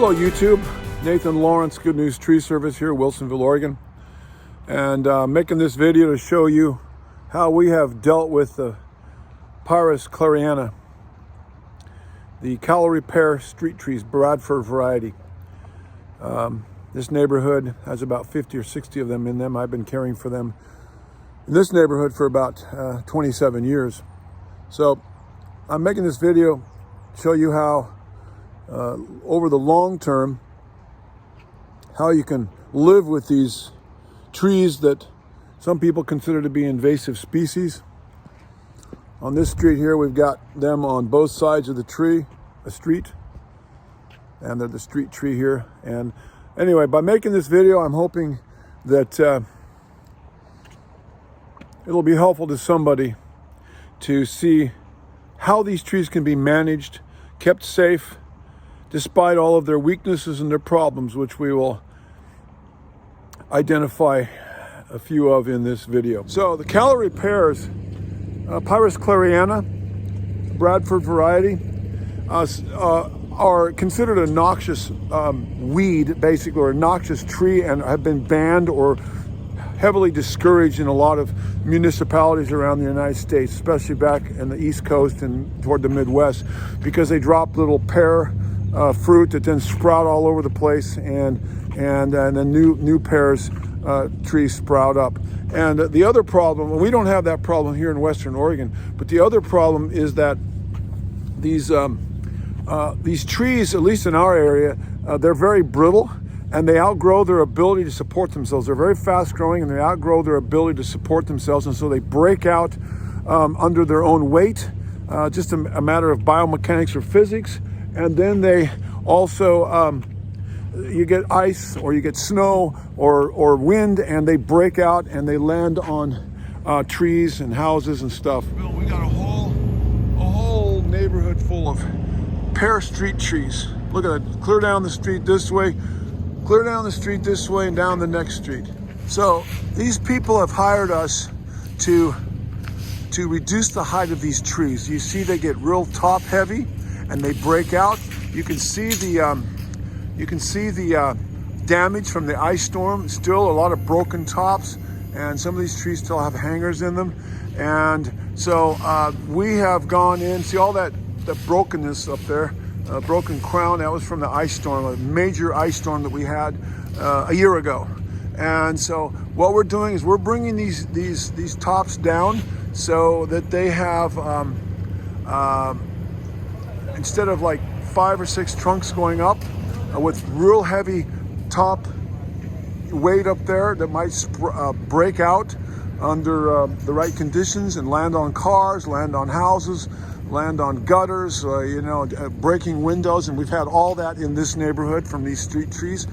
Hello YouTube, Nathan Lawrence, Good News Tree Service here, Wilsonville, Oregon. And making this video to show you how we have dealt with the Pyrus clariana, the Callery Pear street trees, Bradford variety. This neighborhood has about 50 or 60 of them in them. I've been caring for them in this neighborhood for about 27 years. So I'm making this video to show you how over the long term, how you can live with these trees that some people consider to be invasive species. On this street here, we've got them on both sides of the street, and they're the street tree here. And anyway, by making this video, I'm hoping that it'll be helpful to somebody to see how these trees can be managed, kept safe, despite all of their weaknesses and their problems, which we will identify a few of in this video. So the Callery pears, Pyrus clariana, Bradford variety, are considered a noxious weed, basically, or a noxious tree, and have been banned or heavily discouraged in a lot of municipalities around the United States, especially back in the East Coast and toward the Midwest, because they drop little pear fruit that then sprout all over the place, and then new pears trees sprout up. And the other problem, we don't have that problem here in Western Oregon, but the other problem is that these trees, at least in our area, they're very brittle, and they outgrow their ability to support themselves. They're very fast growing, and they outgrow their ability to support themselves, and so they break out under their own weight, just a matter of biomechanics or physics. And then they also, you get ice or you get snow or wind, and they break out and they land on trees and houses and stuff. We got a whole neighborhood full of pear street trees. Look at that, clear down the street this way, clear down the street this way, and down the next street. So these people have hired us to reduce the height of these trees. You see they get real top heavy and they break out. You can see the damage from the ice storm. Still a lot of broken tops, and some of these trees still have hangers in them. And so we have gone in. See all that brokenness up there, broken crown. That was from the ice storm, a major ice storm that we had a year ago. And so what we're doing is we're bringing these tops down so that they have instead of like 5 or 6 trunks going up with real heavy top weight up there that might break out under the right conditions and land on cars, land on houses, land on gutters, breaking windows. And we've had all that in this neighborhood from these street trees,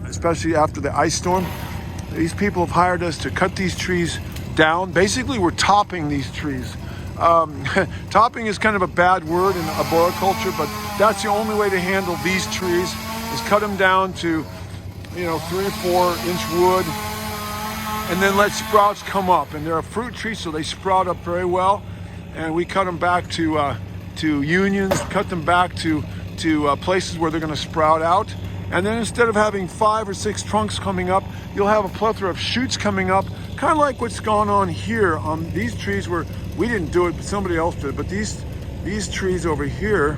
especially after the ice storm. These people have hired us to cut these trees down. Basically, we're topping these trees. Topping is kind of a bad word in arboriculture, but that's the only way to handle these trees, is cut them down to 3 or 4 inch wood, and then let sprouts come up. And they're a fruit tree, so they sprout up very well. And we cut them back to unions, cut them back to places where they're going to sprout out. And then instead of having 5 or 6 trunks coming up, you'll have a plethora of shoots coming up, kind of like what's gone on here on these trees, where we didn't do it, but somebody else did. But these trees over here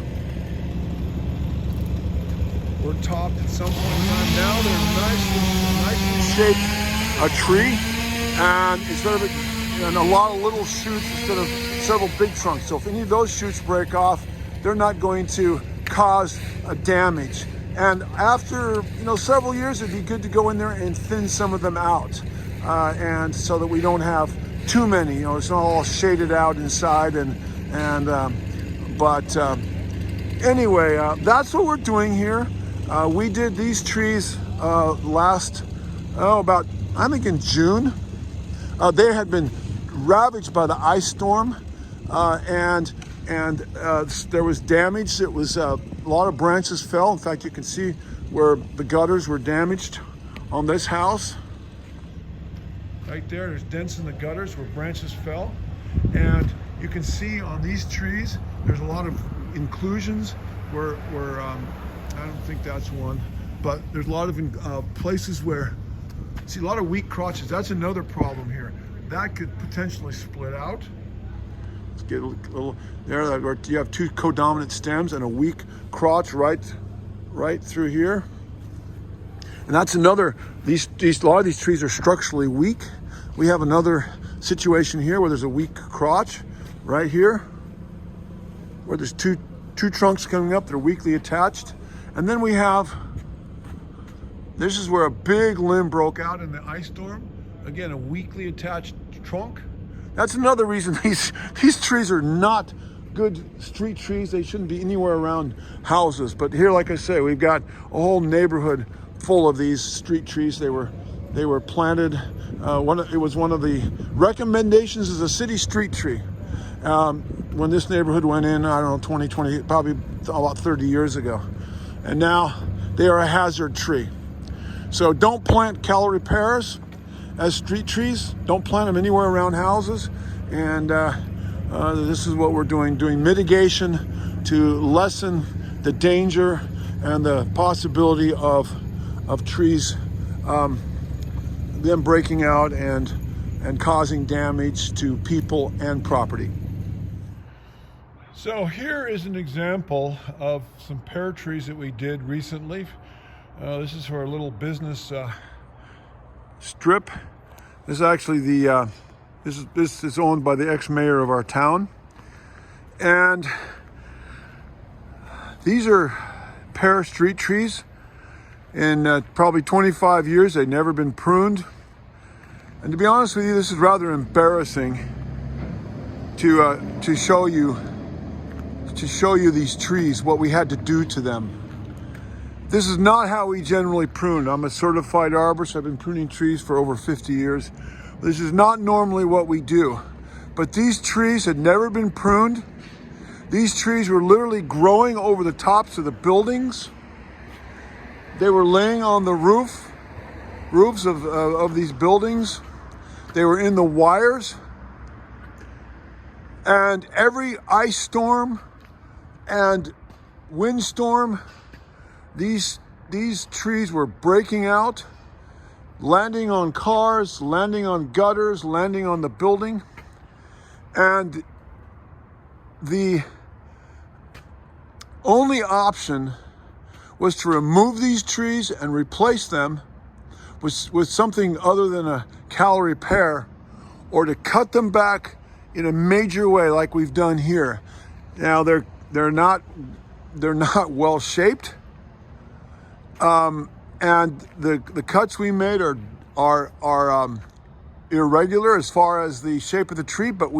were topped at some point in time. Now they're nicely shaped tree, and instead of and a lot of little shoots instead of several big trunks. So if any of those shoots break off, they're not going to cause a damage. And after several years, it'd be good to go in there and thin some of them out, and so that we don't have too many. It's not all shaded out inside. But anyway, that's what we're doing here. We did these trees about I think in June. They had been ravaged by the ice storm, and there was damage. It was a lot of branches fell. In fact, you can see where the gutters were damaged on this house. Right there's dents in the gutters where branches fell. And you can see on these trees, there's a lot of inclusions where I don't think that's one. But there's a lot of places where, see, a lot of weak crotches. That's another problem here. That could potentially split out. Let's get a little there. You have two codominant stems and a weak crotch right through here. And that's another, a lot of these trees are structurally weak. We have another situation here where there's a weak crotch right here, where there's two trunks coming up, they're weakly attached. And then we have, this is where a big limb broke out in the ice storm. Again, a weakly attached trunk. That's another reason these trees are not good street trees. They shouldn't be anywhere around houses. But here, like I say, we've got a whole neighborhood full of these street trees. They were planted. It was one of the recommendations as a city street tree. When this neighborhood went in, I don't know, 20, probably about 30 years ago. And now they are a hazard tree. So don't plant Callery pears as street trees. Don't plant them anywhere around houses. And this is what we're doing mitigation to lessen the danger and the possibility of trees them breaking out and causing damage to people and property. So here is an example of some pear trees that we did recently. This is for a little business strip. This is actually this is owned by the ex-mayor of our town. And these are pear street trees. In probably 25 years, they've never been pruned. And to be honest with you, this is rather embarrassing to show you these trees, what we had to do to them. This is not how we generally prune. I'm a certified arborist. I've been pruning trees for over 50 years. This is not normally what we do. But these trees had never been pruned. These trees were literally growing over the tops of the buildings. They were laying on the roofs of these buildings. They were in the wires. And every ice storm and windstorm, these trees were breaking out, landing on cars, landing on gutters, landing on the building. And the only option was to remove these trees and replace them with something other than a Callery pear, or to cut them back in a major way like we've done here. Now they're not well shaped, and the cuts we made are irregular as far as the shape of the tree. But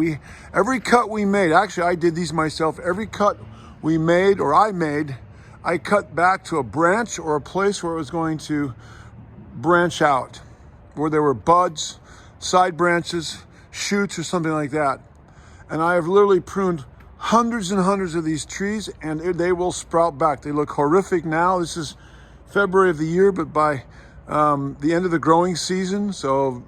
every cut we made, actually I did these myself. Every cut we made, or I cut back to a branch or a place where it was going to branch out, where there were buds, side branches, shoots, or something like that. And I have literally pruned hundreds and hundreds of these trees, and they will sprout back. They look horrific now. This is February of the year, but by the end of the growing season, so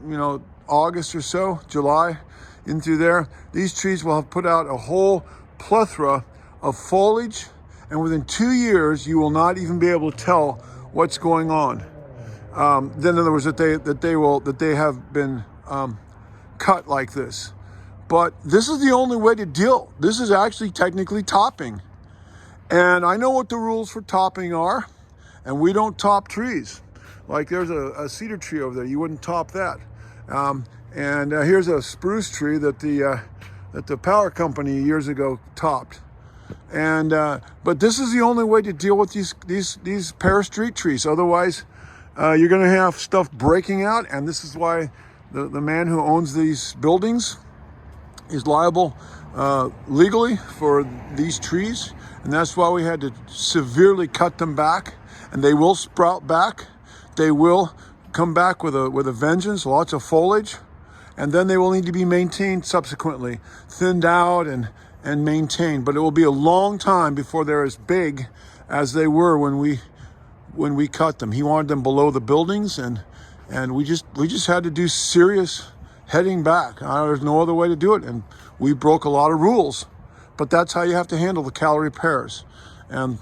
August or so, July, into there, these trees will have put out a whole plethora of foliage, and within 2 years, you will not even be able to tell what's going on. Then, in other words, that they have been cut like this. But this is the only way to deal. This is actually technically topping, and I know what the rules for topping are, and we don't top trees. Like there's a cedar tree over there, you wouldn't top that. And here's a spruce tree that the power company years ago topped. And but this is the only way to deal with these pear street trees. Otherwise, you're going to have stuff breaking out, and this is why the man who owns these buildings is liable legally for these trees, and that's why we had to severely cut them back. And they will sprout back. They will come back with a vengeance, lots of foliage, and then they will need to be maintained subsequently, thinned out and maintained. But it will be a long time before they're as big as they were when we cut them. He wanted them below the buildings, and we just had to do serious heading back. There's no other way to do it, and we broke a lot of rules. But that's how you have to handle the Callery pears. And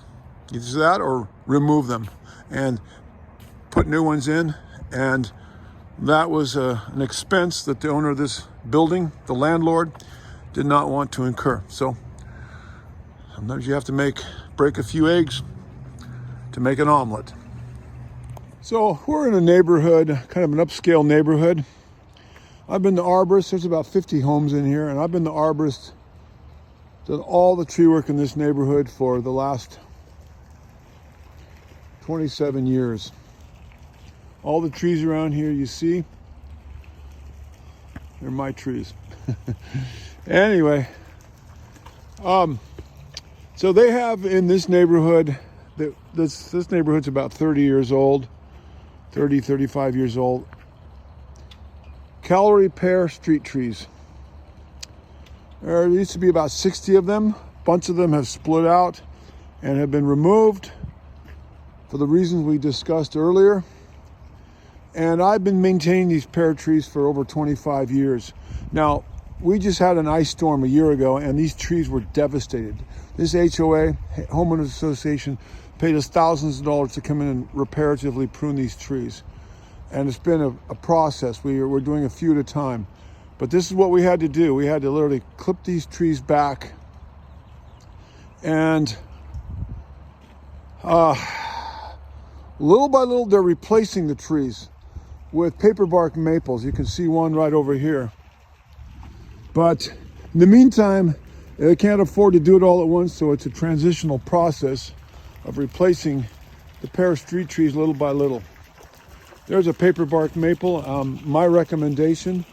Either that or remove them and put new ones in. And that was an expense that the owner of this building, the landlord, did not want to incur. So sometimes you have to break a few eggs to make an omelet. So we're in a neighborhood, kind of an upscale neighborhood. I've been the arborist. There's about 50 homes in here, and I've been the arborist, done all the tree work in this neighborhood for the last 27 years. All the trees around here you see, they're my trees. Anyway, so they have in this neighborhood, this neighborhood's about 30 years old, 35 years old. Callery Pear street trees. There used to be about 60 of them. A bunch of them have split out and have been removed for the reasons we discussed earlier. And I've been maintaining these pear trees for over 25 years. Now, we just had an ice storm a year ago and these trees were devastated. This HOA, Homeowners Association, paid us thousands of dollars to come in and reparatively prune these trees. And it's been a process. We're doing a few at a time. But this is what we had to do. We had to literally clip these trees back. And little by little, they're replacing the trees with paper bark maples. You can see one right over here. But in the meantime, they can't afford to do it all at once, so it's a transitional process of replacing the pear street trees little by little. There's a paper bark maple. My recommendation,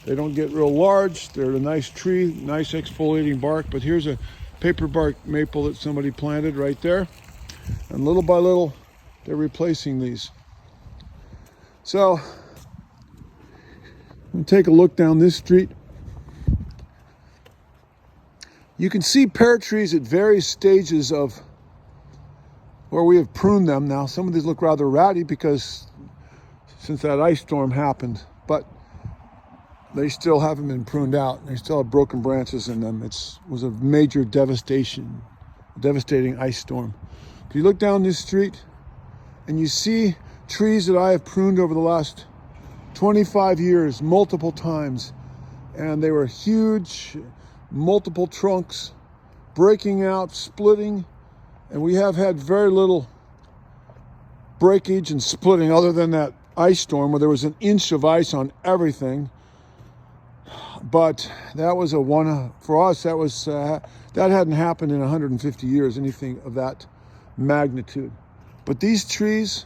they don't get real large. They're a nice tree, nice exfoliating bark, but here's a paper bark maple that somebody planted right there. And little by little, they're replacing these. So, I'm gonna take a look down this street. You can see pear trees at various stages of where we have pruned them. Now, some of these look rather ratty because since that ice storm happened, but they still haven't been pruned out. They still have broken branches in them. It was a major devastating ice storm. If you look down this street and you see trees that I have pruned over the last 25 years, multiple times, and they were huge, multiple trunks, breaking out, splitting, and we have had very little breakage and splitting other than that ice storm where there was an inch of ice on everything. But that was for us, that hadn't happened in 150 years, anything of that magnitude. But these trees,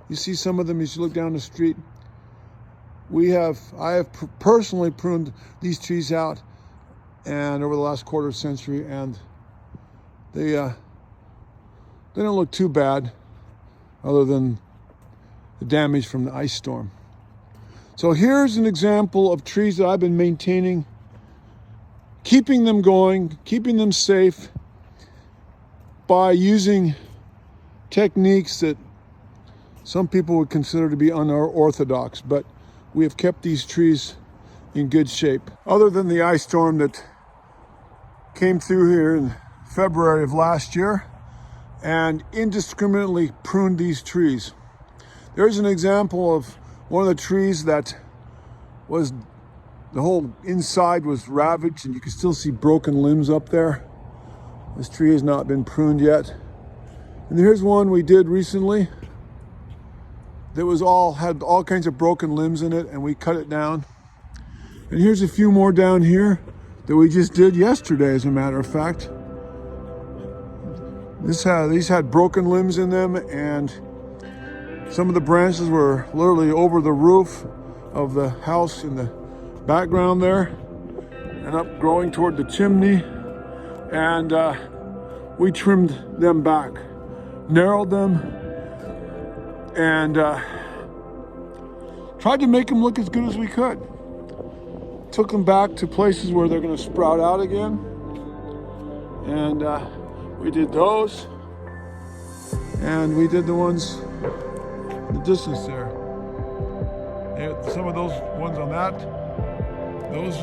you see some of them as you look down the street. I have personally pruned these trees out and over the last quarter century, and they don't look too bad other than the damage from the ice storm. So here's an example of trees that I've been maintaining, keeping them going, keeping them safe by using techniques that some people would consider to be unorthodox, but we have kept these trees in good shape. Other than the ice storm that came through here in February of last year and indiscriminately pruned these trees. There's an example of one of the trees that the whole inside was ravaged and you can still see broken limbs up there. This tree has not been pruned yet. And here's one we did recently that had all kinds of broken limbs in it, and we cut it down. And here's a few more down here that we just did yesterday, as a matter of fact. These had broken limbs in them, and some of the branches were literally over the roof of the house in the background there and up growing toward the chimney. And we trimmed them back, narrowed them, and tried to make them look as good as we could. Took them back to places where they're going to sprout out again. And we did those. And we did the ones in the distance there. And some of those ones on that, those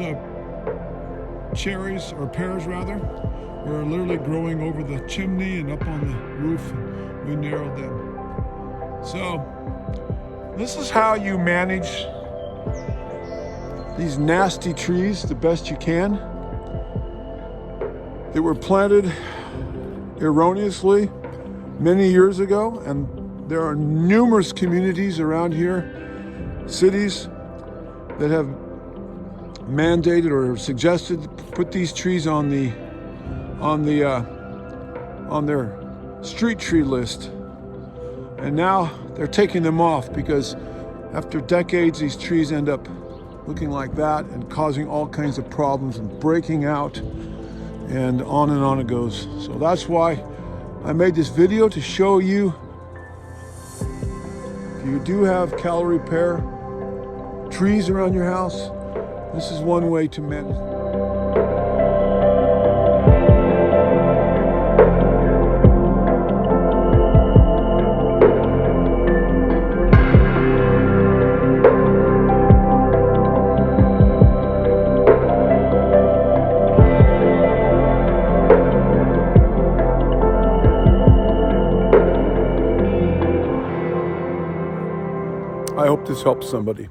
cherries, or pears rather, were literally growing over the chimney and up on the roof. We narrowed them. So this is how you manage these nasty trees the best you can. They were planted erroneously many years ago, and there are numerous communities around here, cities, that have mandated or suggested to put these trees on their street tree list. And now they're taking them off because after decades these trees end up looking like that and causing all kinds of problems and breaking out, and on it goes. So that's why I made this video, to show you, if you do have Callery Pear trees around your house, this is one way to manage. I hope this helps somebody.